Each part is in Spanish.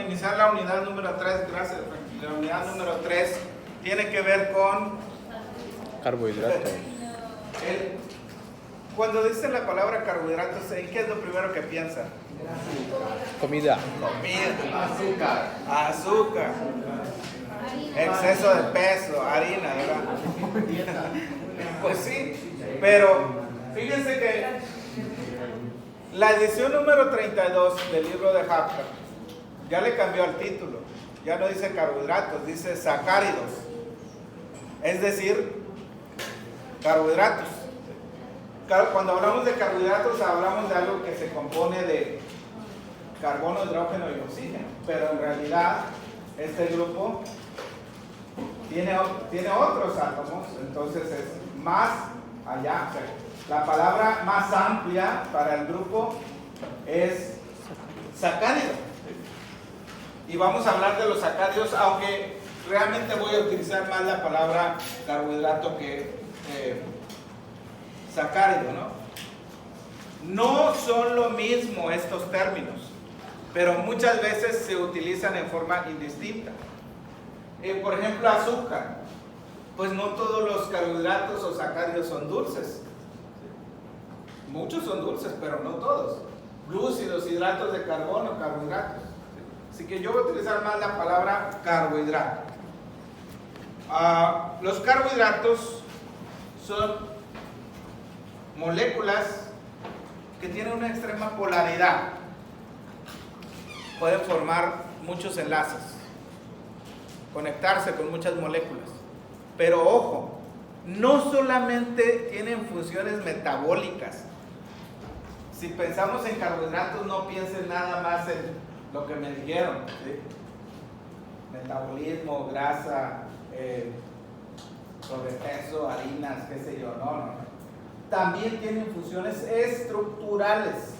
iniciar la unidad número 3, gracias. La unidad número 3 tiene que ver con carbohidratos. Cuando dice la palabra carbohidratos, ¿en qué es lo primero que piensa? Comida. Comida. Azúcar. Exceso de peso, harina, ¿verdad? Pues sí, pero fíjense que la edición número 32 del libro de Hafner ya le cambió el título. Ya no dice carbohidratos, dice sacáridos. Es decir, carbohidratos. Cuando hablamos de carbohidratos hablamos de algo que se compone de carbono, hidrógeno y oxígeno, pero en realidad este grupo tiene otros átomos, entonces es más allá. O sea, la palabra más amplia para el grupo es sacárido. Y vamos a hablar de los sacáridos, aunque realmente voy a utilizar más la palabra carbohidrato que sacárido, ¿no? No son lo mismo estos términos, pero muchas veces se utilizan en forma indistinta. Por ejemplo, azúcar. Pues no todos los carbohidratos o sacáridos son dulces. Muchos son dulces, pero no todos. Glúcidos, hidratos de carbono, carbohidratos. Así que yo voy a utilizar más la palabra carbohidrato. Los carbohidratos son moléculas que tienen una extrema polaridad. Pueden formar muchos enlaces, conectarse con muchas moléculas. Pero ojo, no solamente tienen funciones metabólicas. Si pensamos en carbohidratos, no piensen nada más en lo que me dijeron, ¿sí? Metabolismo, grasa, sobrepeso, harinas, qué sé yo, no. También tienen funciones estructurales,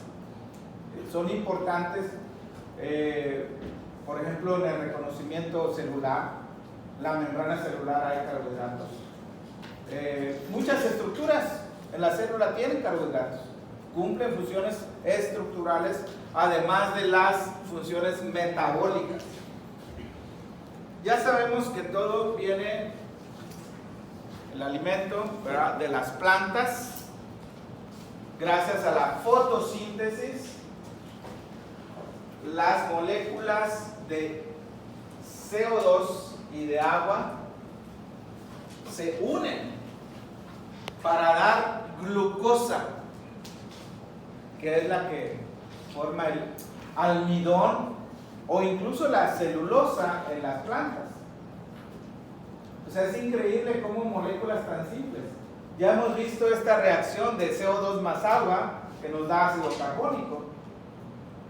son importantes, por ejemplo, en el reconocimiento celular, la membrana celular hay carbohidratos. Muchas estructuras en la célula tienen carbohidratos, cumplen funciones estructurales, además de las funciones metabólicas. Ya sabemos que todo viene, el alimento, ¿verdad?, de las plantas, gracias a la fotosíntesis. Las moléculas de CO2 y de agua se unen para dar glucosa, que es la que forma el almidón o incluso la celulosa en las plantas. O sea, es increíble cómo moléculas tan simples. Ya hemos visto esta reacción de CO2 más agua que nos da ácido carbónico.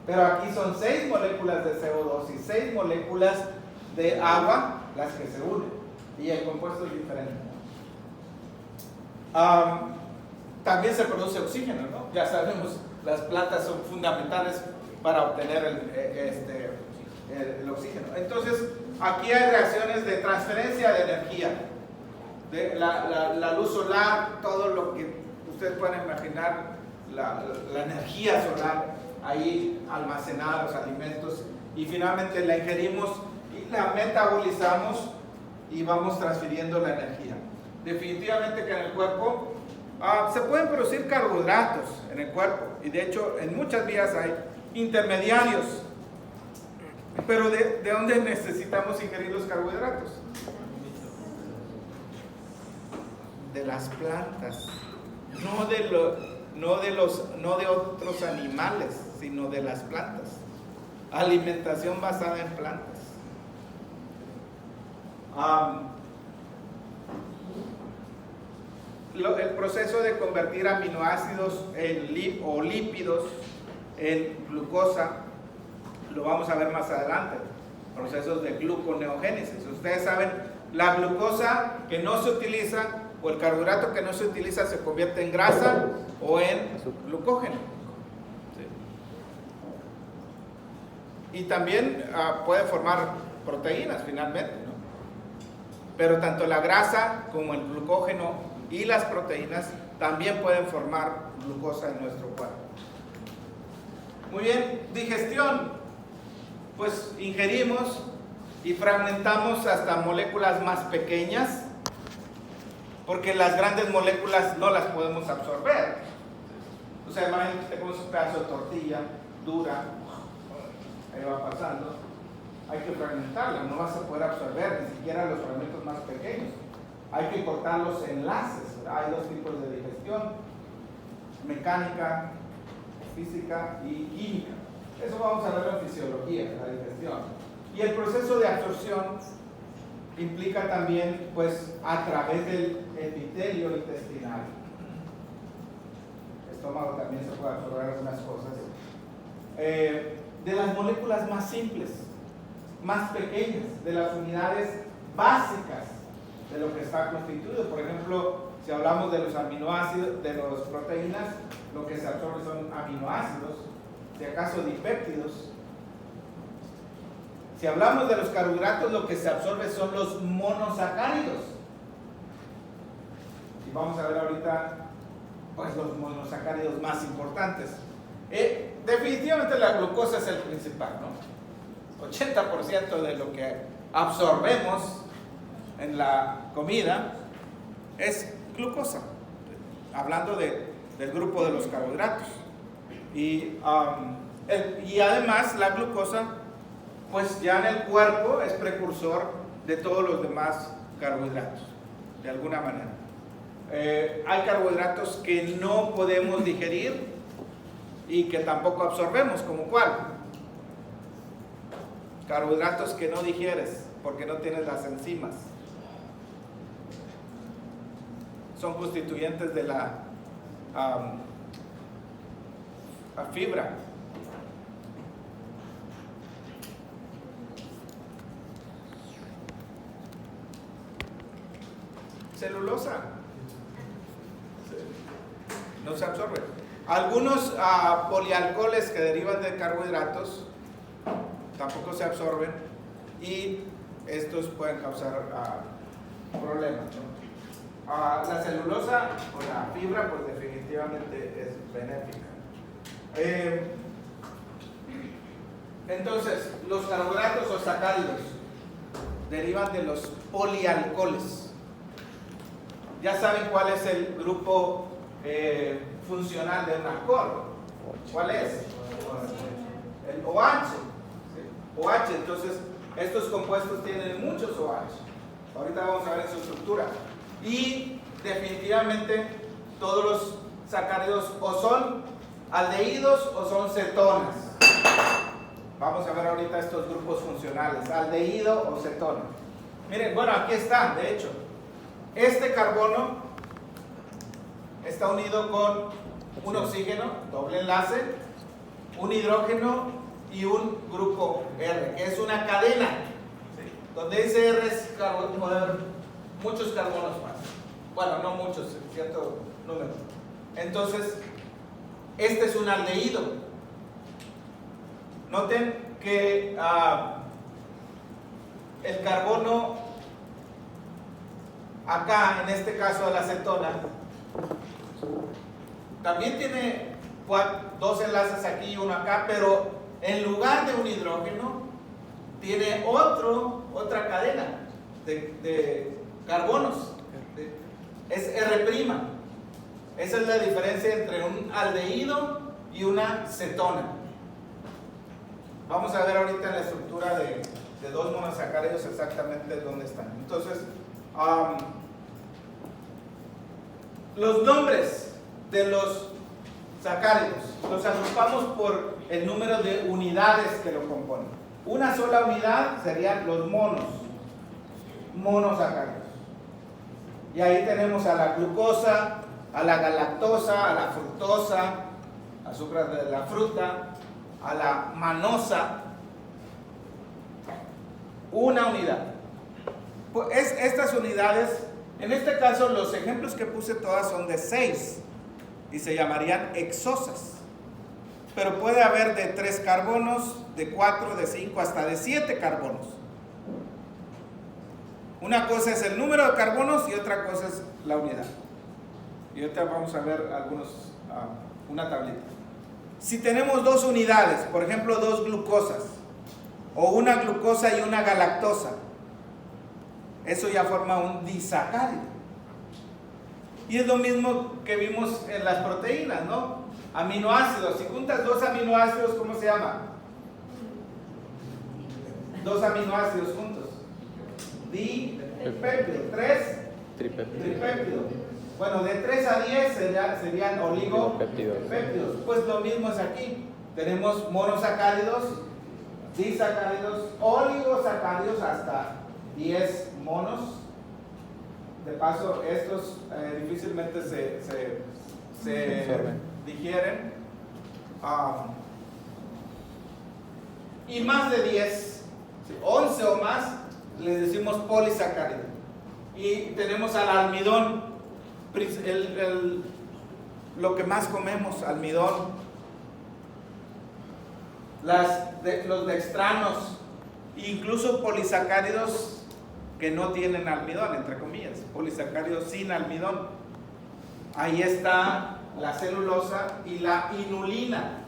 Pero aquí son 6 moléculas de CO2 y 6 moléculas de agua las que se unen. Y el compuesto es diferente. También se produce oxígeno, ¿no? Ya sabemos, las plantas son fundamentales para obtener el oxígeno. Entonces, aquí hay reacciones de transferencia de energía. De la luz solar, todo lo que ustedes pueden imaginar, la energía solar ahí almacenada, los alimentos, y finalmente la ingerimos y la metabolizamos y vamos transfiriendo la energía. Definitivamente que en el cuerpo se pueden producir carbohidratos en el cuerpo, y de hecho en muchas vías hay intermediarios. Pero ¿de dónde necesitamos ingerir los carbohidratos? De las plantas, no de otros animales, sino de las plantas. Alimentación basada en plantas. El proceso de convertir aminoácidos o lípidos en glucosa lo vamos a ver más adelante. Procesos de gluconeogénesis. Ustedes saben, la glucosa que no se utiliza o el carbohidrato que no se utiliza se convierte en grasa o en glucógeno. ¿Sí? Y también puede formar proteínas finalmente, ¿no? Pero tanto la grasa como el glucógeno y las proteínas también pueden formar glucosa en nuestro cuerpo. Muy bien, digestión. pues ingerimos y fragmentamos hasta moléculas más pequeñas, porque las grandes moléculas no las podemos absorber. O sea, imagínate que tenemos un pedazo de tortilla dura, ahí va pasando, hay que fragmentarla, no vas a poder absorber ni siquiera los fragmentos más pequeños. Hay que cortar los enlaces. Hay dos tipos de digestión: mecánica, física y química. Eso vamos a verlo en fisiología, la digestión. Y el proceso de absorción implica también, pues, a través del epitelio intestinal. El estómago también se puede absorber algunas cosas. De las moléculas más simples, más pequeñas, de las unidades básicas de lo que está constituido. Por ejemplo, si hablamos de los aminoácidos, de las proteínas, lo que se absorbe son aminoácidos, si acaso dipéptidos. Si hablamos de los carbohidratos, lo que se absorbe son los monosacáridos. Y vamos a ver ahorita, pues, los monosacáridos más importantes. Definitivamente la glucosa es el principal, ¿no? 80% de lo que absorbemos en la comida es glucosa, hablando del grupo de los carbohidratos. Y además la glucosa, pues ya en el cuerpo es precursor de todos los demás carbohidratos, de alguna manera. Hay carbohidratos que no podemos digerir y que tampoco absorbemos, ¿como cuál? Carbohidratos que no digieres porque no tienes las enzimas. Son constituyentes de la fibra. Celulosa. No se absorbe. Algunos polialcoholes que derivan de carbohidratos tampoco se absorben y estos pueden causar problemas, ¿no? La celulosa o la fibra, pues definitivamente es benéfica. Entonces, los carbohidratos o sacáridos derivan de los polialcoholes. Ya saben cuál es el grupo funcional de un alcohol. ¿Cuál es? El OH. ¿Sí? OH. Entonces, estos compuestos tienen muchos OH. Ahorita vamos a ver su estructura. Y definitivamente todos los sacáridos o son aldehídos o son cetonas. Vamos a ver ahorita estos grupos funcionales, aldehído o cetona. Miren, bueno, aquí están, de hecho. Este carbono está unido con un oxígeno, doble enlace, un hidrógeno y un grupo R, que es una cadena, ¿sí? Donde ese R es muchos carbonos más. Bueno, no muchos, cierto número. Entonces, este es un aldehído. Noten que el carbono acá, en este caso de la acetona, también tiene dos enlaces aquí y uno acá, pero en lugar de un hidrógeno tiene otra cadena de carbonos. Es R'. Esa es la diferencia entre un aldehído y una cetona. Vamos a ver ahorita en la estructura de dos monosacáridos exactamente dónde están. Entonces, los nombres de los sacáridos los agrupamos por el número de unidades que lo componen. Una sola unidad serían los monosacáridos. Y ahí tenemos a la glucosa, a la galactosa, a la fructosa, azúcar de la fruta, a la manosa. Una unidad. Pues estas unidades, en este caso los ejemplos que puse todas son de 6 y se llamarían hexosas. Pero puede haber de 3 carbonos, de 4, de 5, hasta de 7 carbonos. Una cosa es el número de carbonos y otra cosa es la unidad. Y ahorita vamos a ver una tablita. Si tenemos 2 unidades, por ejemplo 2 glucosas, o una glucosa y una galactosa. Eso ya forma un disacárido. Y es lo mismo que vimos en las proteínas, ¿no? Aminoácidos. Si juntas dos aminoácidos, ¿cómo se llama? Dos aminoácidos juntos. Dipéptido. Tres, tripéptido. Bueno, de 3 a 10 serían oligopéptidos. Pues lo mismo es aquí. Tenemos monosacáridos, disacáridos, oligosacáridos hasta 10 monos. De paso, estos difícilmente se digieren. Y más de 10, 11 o más, les decimos polisacárido. Y tenemos al almidón, lo que más comemos, almidón. Los dextranos, incluso polisacáridos que no tienen almidón, entre comillas, polisacáridos sin almidón. Ahí está la celulosa y la inulina.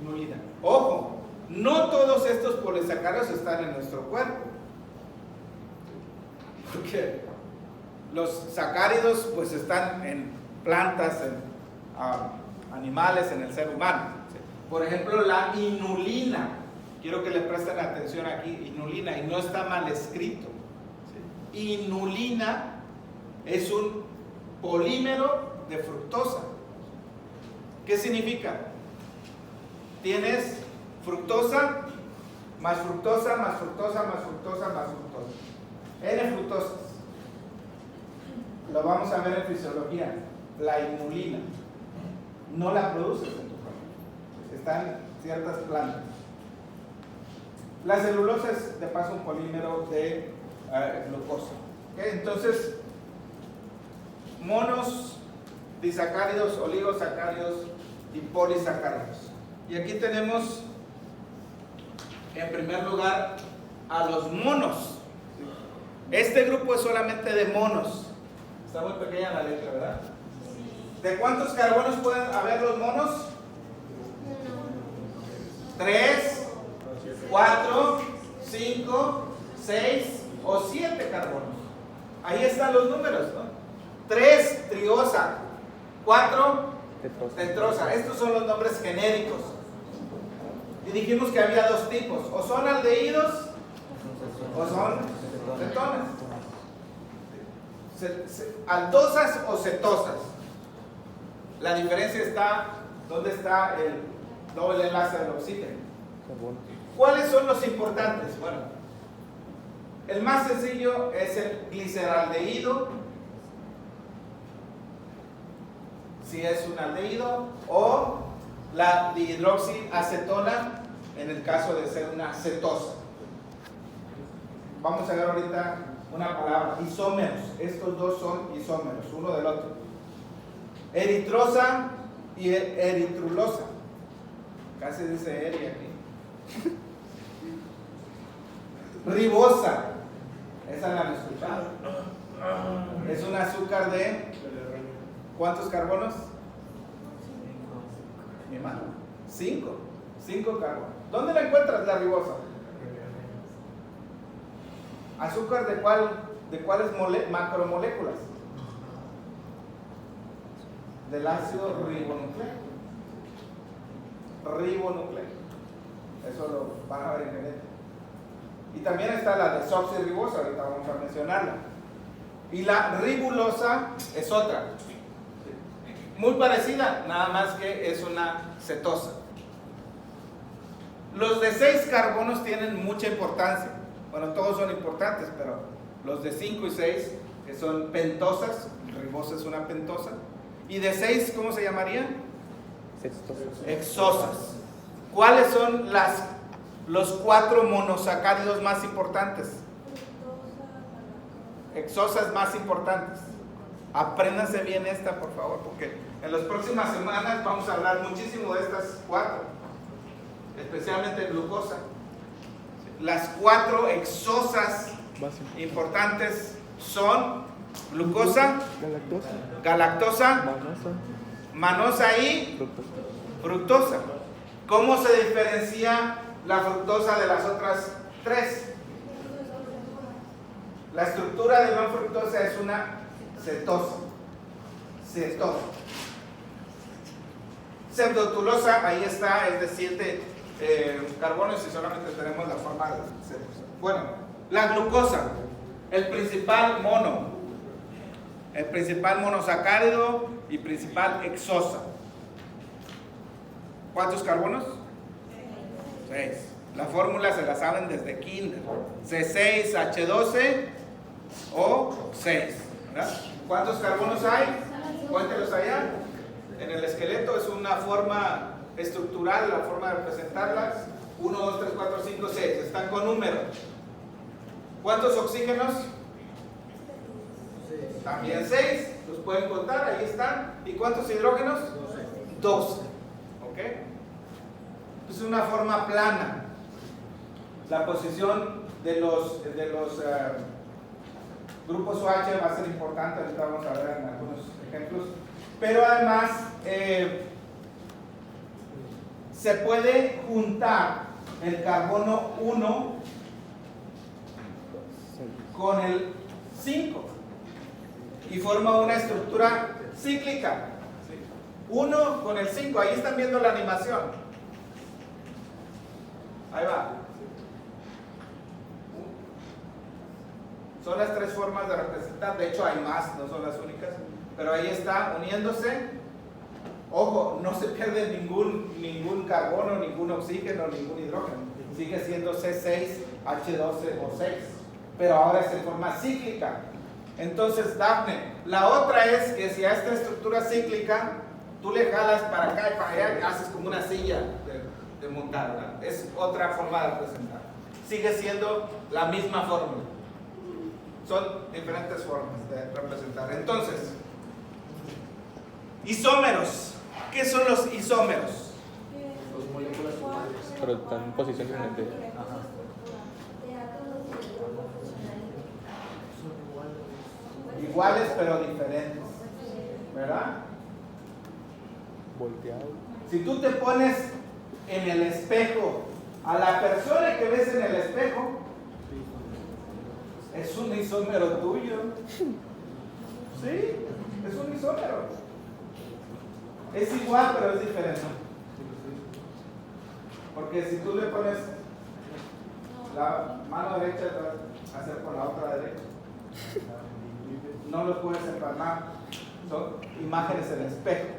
Inulina. Ojo, no todos estos polisacáridos están en nuestro cuerpo. Porque los sacáridos pues están en plantas, en animales, en el ser humano. Por ejemplo, la inulina. Quiero que le presten atención aquí, inulina, y no está mal escrito. Inulina es un polímero de fructosa. ¿Qué significa? Tienes fructosa, más fructosa, más fructosa, más fructosa, más fructosa. N fructosas. Lo vamos a ver en fisiología. La inulina. No la produces en tu cuerpo. Está en ciertas plantas. La celulosa es de paso un polímero de glucosa. ¿Okay? Entonces, monos, disacáridos, oligosacáridos y polisacáridos. Y aquí tenemos en primer lugar a los monos. Este grupo es solamente de monos. Está muy pequeña la letra, ¿verdad? ¿De cuántos carbonos pueden haber los monos? 3, 4, 5, 6 o 7 carbonos. Ahí están los números, ¿no? 3, triosa. 4, tetrosa. Estos son los nombres genéricos. Y dijimos que había dos tipos. O son aldehídos o son cetonas. Aldosas o cetosas. La diferencia está ¿dónde está el doble enlace del oxígeno? ¿Cuáles son los importantes? Bueno, el más sencillo es el gliceraldehído, si es un aldehído, o la dihidroxiacetona en el caso de ser una cetosa. Vamos a ver ahorita una palabra, isómeros. Estos dos son isómeros, uno del otro. Eritrosa y eritrulosa. Casi dice eri aquí. Ribosa. Esa la han escuchado. Es un azúcar de ¿cuántos carbonos? Mi mano. 5 carbonos. ¿Dónde la encuentras la ribosa? ¿Azúcar de cuáles macromoléculas? Del ácido ribonucleico. Eso lo van a ver en el. Y también está la desoxirribosa, ahorita vamos a mencionarla. Y la ribulosa es otra. Muy parecida, nada más que es una cetosa. Los de 6 carbonos tienen mucha importancia. Bueno, todos son importantes, pero los de 5 y 6, que son pentosas, ribosa es una pentosa. Y de 6, ¿cómo se llamarían? Hexosas. ¿Cuáles son los 4 monosacáridos más importantes? Hexosas más importantes. Apréndanse bien esta, por favor, porque en las próximas semanas vamos a hablar muchísimo de estas 4, especialmente glucosa. Las 4 hexosas importantes son glucosa, galactosa, manosa y fructosa. ¿Cómo se diferencia la fructosa de las otras tres? La estructura de non fructosa es una cetosa. Cetosa. Pseudotulosa, ahí está, es de 7 carbonos y solamente tenemos la forma de cetosa. Bueno, la glucosa, el principal monosacárido y principal hexosa. ¿Cuántos carbonos? 6. La fórmula se la saben desde kinder. C6H12 o 6. ¿Verdad? ¿Cuántos carbonos hay? Cuéntelos allá. En el esqueleto es una forma estructural, la forma de representarlas. 1, 2, 3, 4, 5, 6. Están con números. ¿Cuántos oxígenos? También 6. Los pueden contar, ahí están. ¿Y cuántos hidrógenos? 12. ¿Ok? Es una forma plana. La posición de los grupos OH va a ser importante, ahorita vamos a ver en algunos ejemplos, pero además se puede juntar el carbono 1 con el 5 y forma una estructura cíclica. 1 con el 5, ahí están viendo la animación. Ahí va. Son las tres formas de representar, de hecho hay más, no son las únicas, pero ahí está uniéndose. Ojo, no se pierde ningún carbono, ningún oxígeno, ningún hidrógeno. Sigue siendo C6H12 o 6, pero ahora es en forma cíclica. Entonces, Dafne, la otra es que si a esta estructura cíclica tú le jalas para acá y para allá, haces como una silla de montar, ¿verdad? Es otra forma de representar. Sigue siendo la misma fórmula. Son diferentes formas de representar. Entonces, isómeros. ¿Qué son los isómeros? Los moléculas iguales. Pero están en posición diferente. Iguales pero diferentes, ¿verdad? Volteado. Si tú te pones en el espejo a la persona que ves en el espejo, es un isómero tuyo. Sí, es un isómero. Es igual pero es diferente. Porque si tú le pones la mano derecha, te vas a hacer con la otra derecha. No los puedes separar. Son imágenes en espejo.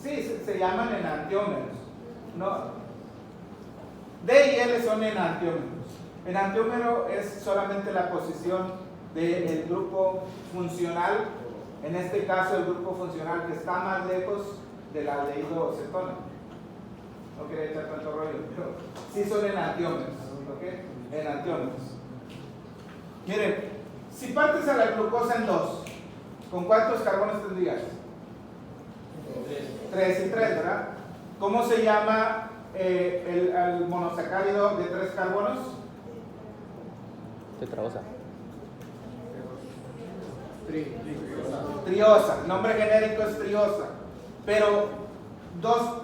Sí, se llaman enantiómeros. No. D y L son enantiómeros. Enantiómero es solamente la posición del grupo funcional. En este caso, el grupo funcional que está más lejos del aldehído cetona. No quería echar tanto rollo, pero sí son enantiómeros. ¿Ok? Enantiómeros. Miren, si partes a la glucosa en 2, ¿con cuántos carbonos tendrías? 3 y 3, ¿verdad? ¿Cómo se llama el monosacárido de 3 carbonos? Tetraosa. Triosa. El nombre genérico es triosa. Pero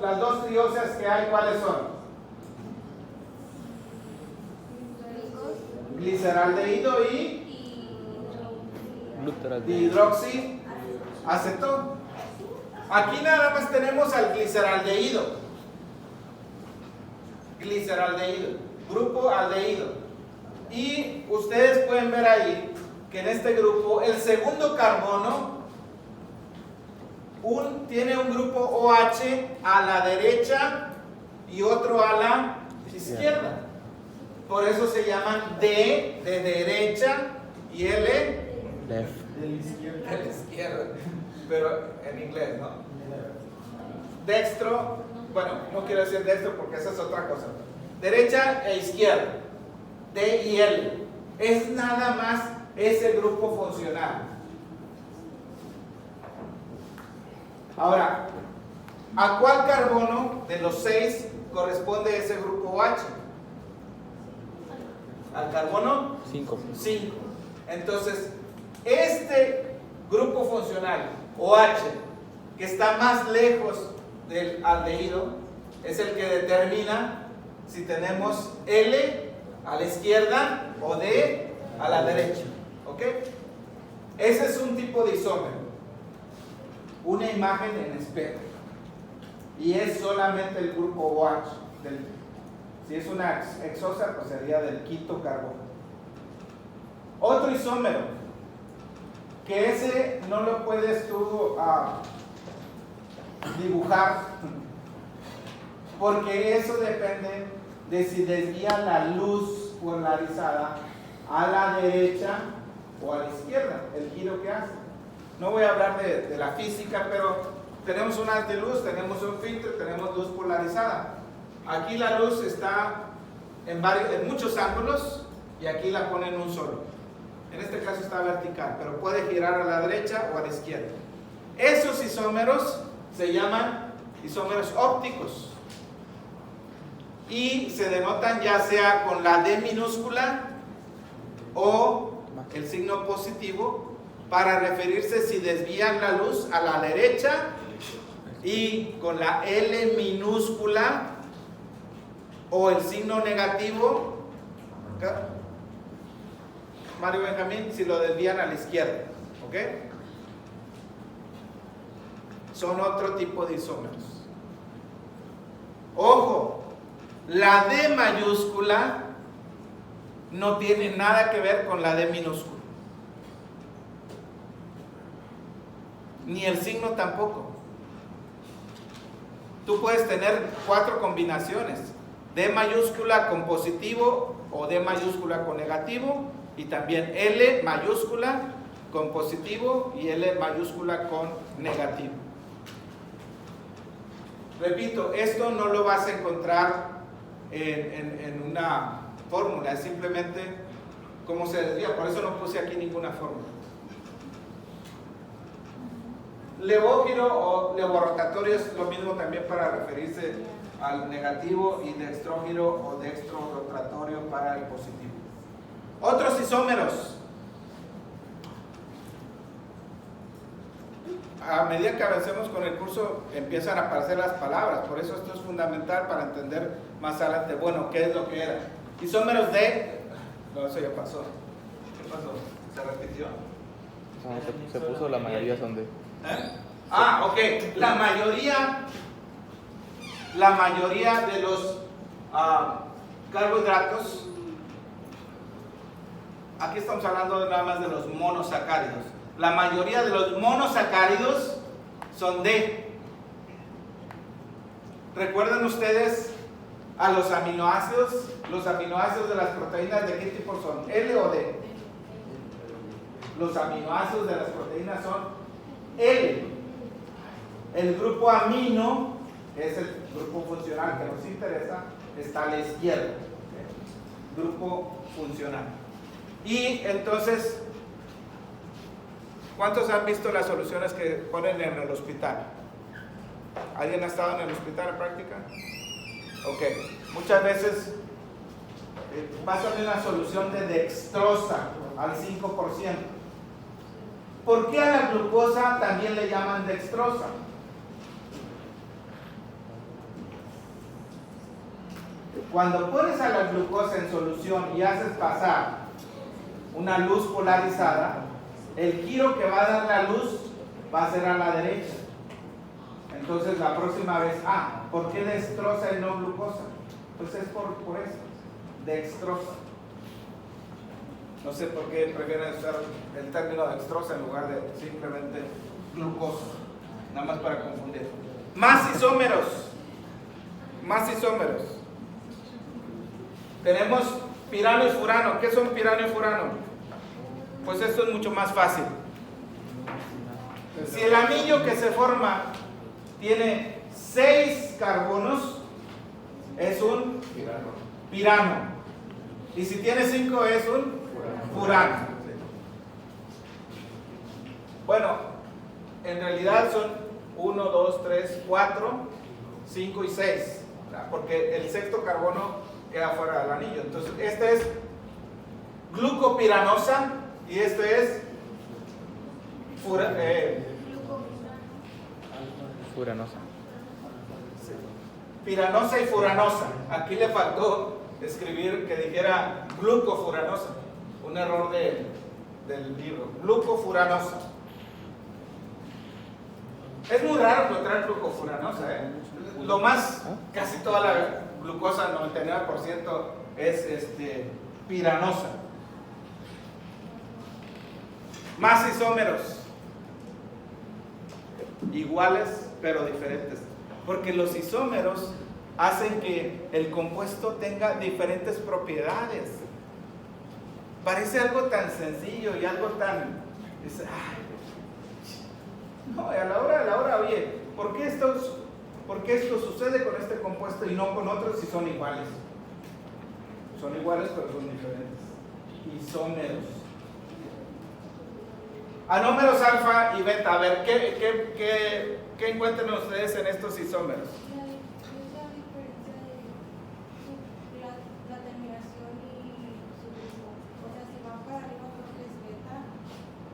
las dos triosas que hay, ¿cuáles son? Gliceraldehído y dihidroxiacetón. Aquí nada más tenemos al gliceraldehído. Gliceraldehído, grupo aldehído. Y ustedes pueden ver ahí que en este grupo el segundo carbono tiene un grupo OH a la derecha y otro a la izquierda. Por eso se llaman D de derecha y L de la izquierda. Pero en inglés, ¿no? Dextro, bueno, no quiero decir dextro porque esa es otra cosa. Derecha e izquierda, D y L. Es nada más ese grupo funcional. Ahora, ¿a cuál carbono de los 6 corresponde ese grupo OH? ¿Al carbono? 5. 5. Entonces, este grupo funcional OH, que está más lejos del aldehído es el que determina si tenemos L a la izquierda o D a la derecha. ¿Ok? Ese es un tipo de isómero, una imagen en espejo, y es solamente el grupo OH. Si es una hexosa, pues sería del quinto carbono. Otro isómero, que ese no lo puedes tú dibujar, porque eso depende de si desvía la luz polarizada a la derecha o a la izquierda, el giro que hace. No voy a hablar de la física, pero tenemos un haz de luz, tenemos un filtro, tenemos luz polarizada. Aquí la luz está en muchos ángulos y aquí la ponen en un solo. En este caso está vertical, pero puede girar a la derecha o a la izquierda. Esos isómeros se llaman isómeros ópticos y se denotan ya sea con la D minúscula o el signo positivo para referirse si desvían la luz a la derecha, y con la L minúscula o el signo negativo, Mario Benjamín, si lo desvían a la izquierda. ¿Ok? Son otro tipo de isómeros. Ojo, la D mayúscula no tiene nada que ver con la D minúscula, ni el signo tampoco. Tú puedes tener 4 combinaciones: D mayúscula con positivo o D mayúscula con negativo, y también L mayúscula con positivo y L mayúscula con negativo. Repito, esto no lo vas a encontrar en una fórmula, es simplemente cómo se desvía, por eso no puse aquí ninguna fórmula. Levógiro o levorotatorio es lo mismo también para referirse al negativo, y dextrógiro o dextrorotatorio para el positivo. Otros isómeros. A medida que avancemos con el curso empiezan a aparecer las palabras, por eso esto es fundamental para entender más adelante, bueno, qué es lo que era. Isómeros de... No, eso ya pasó. ¿Qué pasó? ¿Se repitió? No, se puso, la mayoría son de... Ok, la mayoría de los carbohidratos, aquí estamos hablando nada más de los monosacáridos, la mayoría de los monosacáridos son D. ¿Recuerdan ustedes a los aminoácidos? Los aminoácidos de las proteínas, ¿de qué tipo son? ¿L o D? Los aminoácidos de las proteínas son L. El grupo amino, que es el grupo funcional que nos interesa, está a la izquierda. Grupo funcional. Y entonces, ¿cuántos han visto las soluciones que ponen en el hospital? ¿Alguien ha estado en el hospital en práctica? Ok. Muchas veces pasan una solución de dextrosa al 5%. ¿Por qué a la glucosa también le llaman dextrosa? Cuando pones a la glucosa en solución y haces pasar una luz polarizada, el giro que va a dar la luz va a ser a la derecha. Entonces la próxima vez, ¿por qué dextrosa y no glucosa? Pues es por eso, dextrosa. No sé por qué prefieren usar el término dextrosa en lugar de simplemente glucosa, nada más para confundir. Más isómeros. Tenemos pirano y furano. ¿Qué son pirano y furano? Pues esto es mucho más fácil. Si el anillo que se forma tiene 6 carbonos, es un pirano. Y si tiene 5 es un furano. Bueno, en realidad son 1, 2, 3, 4, 5 y 6, porque el sexto carbono queda fuera del anillo. Entonces este es glucopiranosa y este es furanosa. piranosa y furanosa. Aquí le faltó escribir que dijera glucofuranosa. Un error del libro. Glucofuranosa. Es muy raro encontrar glucofuranosa, ¿eh? Lo más, casi toda la glucosa, 99%, es piranosa. Más isómeros. Iguales, pero diferentes. Porque los isómeros hacen que el compuesto tenga diferentes propiedades. Parece algo tan sencillo y algo tan... no, a la hora, oye, ¿por qué esto sucede con este compuesto y no con otros si son iguales? Son iguales, pero son diferentes. Isómeros. Anómeros alfa y beta. A ver, ¿qué encuentran ustedes en estos isómeros? La diferencia de la terminación y su grupo. O sea, si van para arriba creo que es beta.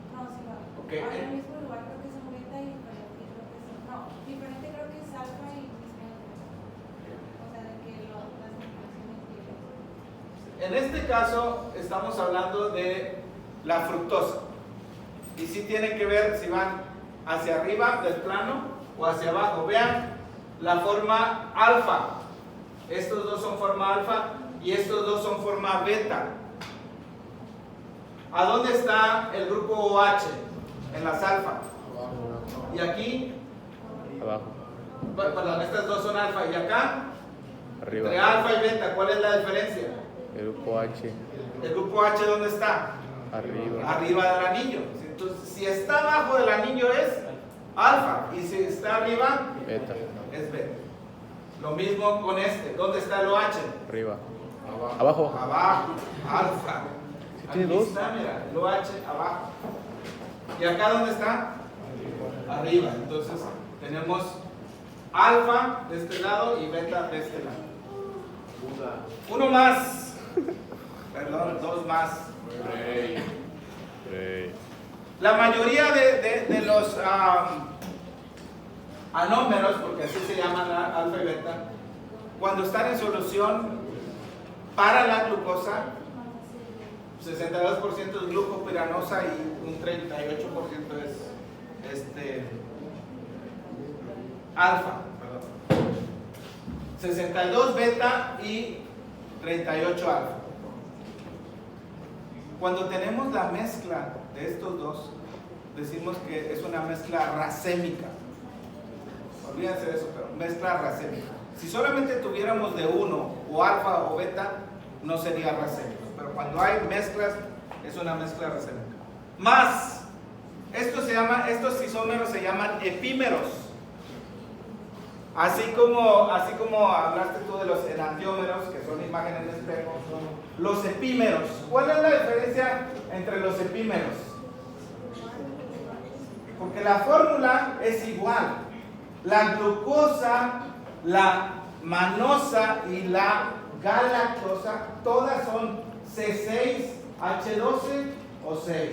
No, si va. Okay. En el mismo lugar creo que son beta y diferente creo que es. No, diferente creo que es alfa y mismo. O sea, de que las terminaciones y... En este caso estamos hablando de la fructosa. Y sí tiene que ver si van hacia arriba del plano o hacia abajo. Vean la forma alfa. Estos dos son forma alfa y estos dos son forma beta. ¿A dónde está el grupo OH? En las alfa. Y aquí, Abajo. perdón, estas dos son alfa. Y acá, Arriba. entre alfa y beta, ¿cuál es la diferencia? El grupo H. El grupo H, ¿dónde está? Arriba. Arriba del anillo. Entonces, si está abajo del anillo es alfa y si está arriba Beta. es beta. Lo mismo con este. ¿Dónde está el OH? Arriba. Abajo. Abajo, alfa. ¿Sí tiene Aquí dos? está, mira, el OH abajo. ¿Y acá dónde está? Arriba. Entonces, tenemos alfa de este lado y beta de este lado. Uno más. Perdón, dos más. La mayoría de los anómeros, porque así se llaman alfa y beta, cuando están en solución para la glucosa, 62% es glucopiranosa y un 38% es alfa, perdón. 62 beta y 38 alfa. Cuando tenemos la mezcla de estos dos, decimos que es una mezcla racémica. Olvídense de eso, pero mezcla racémica. Si solamente tuviéramos de uno, o alfa o beta, no sería racémico. Pero cuando hay mezclas, es una mezcla racémica. Más, estos isómeros se llaman epímeros. Así como hablaste tú de los enantiómeros, que son imágenes de espejo, son los epímeros. ¿Cuál es la diferencia entre los epímeros? Porque la fórmula es igual. La glucosa, la manosa y la galactosa, todas son C6H12 o 6.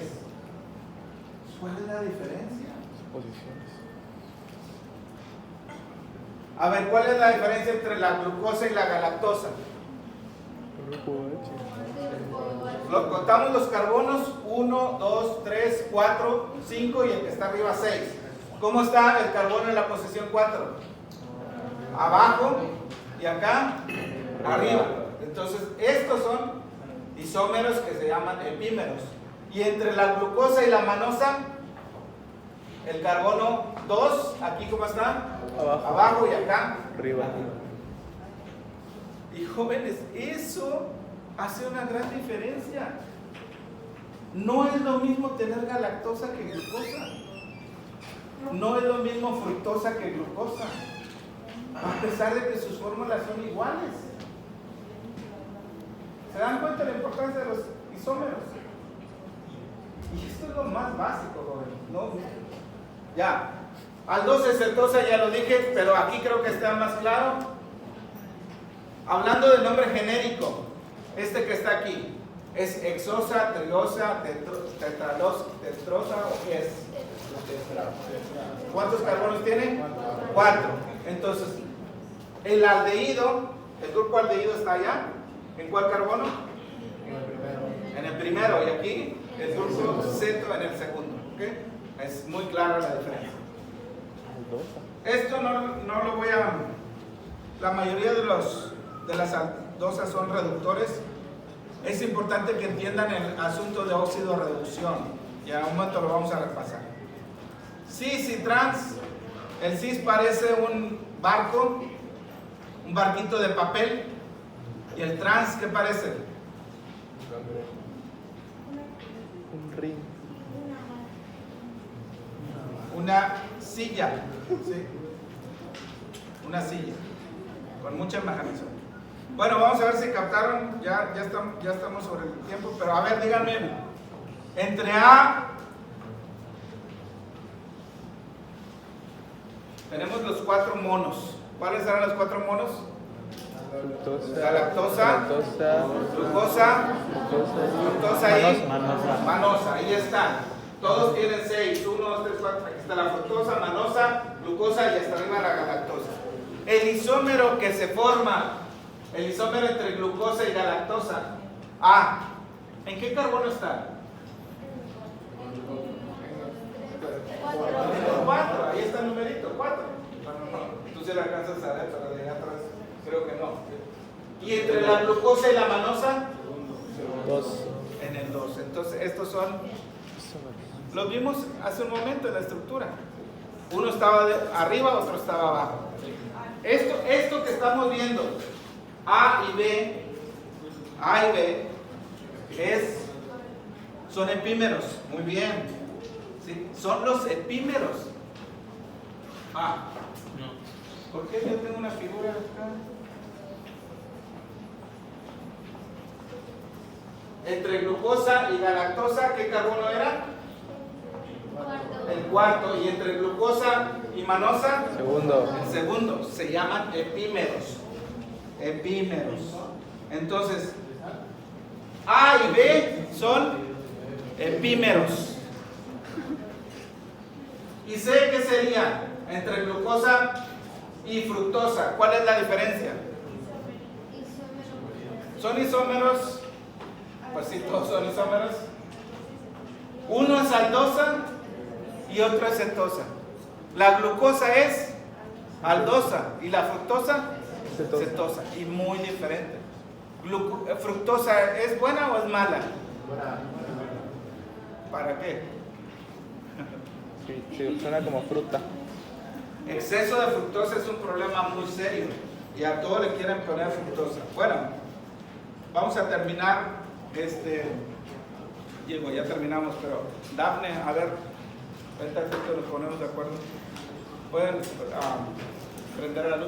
¿Cuál es la diferencia? Posiciones. A ver, ¿cuál es la diferencia entre la glucosa y la galactosa? Grupo H. Contamos los carbonos, 1, 2, 3, 4, 5 y el que está arriba 6. ¿Cómo está el carbono en la posición 4? Abajo y acá arriba. Entonces, estos son isómeros que se llaman epímeros. Y entre la glucosa y la manosa, el carbono 2, aquí ¿cómo está? Abajo y acá Arriba. Y jóvenes, eso hace una gran diferencia. No es lo mismo tener galactosa que glucosa. No es lo mismo fructosa que glucosa. A pesar de que sus fórmulas son iguales. ¿Se dan cuenta de la importancia de los isómeros? Y esto es lo más básico, jóvenes. ¿No? Ya. Aldose, cetosa, ya lo dije, pero aquí creo que está más claro. Hablando del nombre genérico, este que está aquí, ¿es hexosa, triosa, tetrosa o qué es? ¿Cuántos carbonos tiene? 4. Entonces, El aldehído, el grupo aldehído está allá. ¿En cuál carbono? En el primero. Y aquí el grupo ceto en el segundo. ¿Okay? Es muy clara la diferencia. Esto no lo voy a... La mayoría de las aldosas son reductores. Es importante que entiendan el asunto de óxido reducción. Y en un momento lo vamos a repasar. Cis y trans. El cis parece un barco, un barquito de papel. ¿Y el trans qué parece? Un ring. Una silla. ¿Sí? Una silla. Con mucha imaginación. Bueno, vamos a ver si captaron. Ya estamos sobre el tiempo. Pero a ver, díganme. Entre A... Tenemos los 4 monos. ¿Cuáles eran los 4 monos? Galactosa, glucosa, fructosa y manosa. Ahí están. Todos tienen 6. 1, 2, 3, 4. Aquí está la fructosa, manosa, glucosa y hasta arriba la galactosa. El isómero que se forma, el isómero entre glucosa y galactosa. Ah, ¿en qué carbono está? En el 4, ahí está el numerito, 4. Tú se lo alcanzas a ver, pero de allá atrás creo que no. ¿Y entre la glucosa y la manosa? 2. En el 2. Entonces, estos son, los vimos hace un momento en la estructura. Uno estaba arriba, otro estaba abajo. Esto que estamos viendo, A y B, son epímeros. Muy bien. ¿Sí? Son los epímeros. ¿Por qué yo tengo una figura acá? Entre glucosa y galactosa, ¿qué carbono era? El cuarto. ¿Y entre glucosa y manosa? Segundo. El segundo. Se llaman epímeros. Epímeros. Entonces, A y B son epímeros. ¿Y C qué sería? Entre glucosa y fructosa. ¿Cuál es la diferencia? ¿Son isómeros? Pues sí, todos son isómeros. Uno es aldosa y otro es cetosa. La glucosa es aldosa y la fructosa cetosa. Y muy diferente. ¿Fructosa es buena o es mala? ¿Para qué? Sí, suena como fruta. Exceso de fructosa es un problema muy serio y a todos le quieren poner fructosa. Bueno, vamos a terminar. Diego, ya terminamos, pero Dafne, a ver, ahorita nos ponemos de acuerdo. Pueden prender la luz.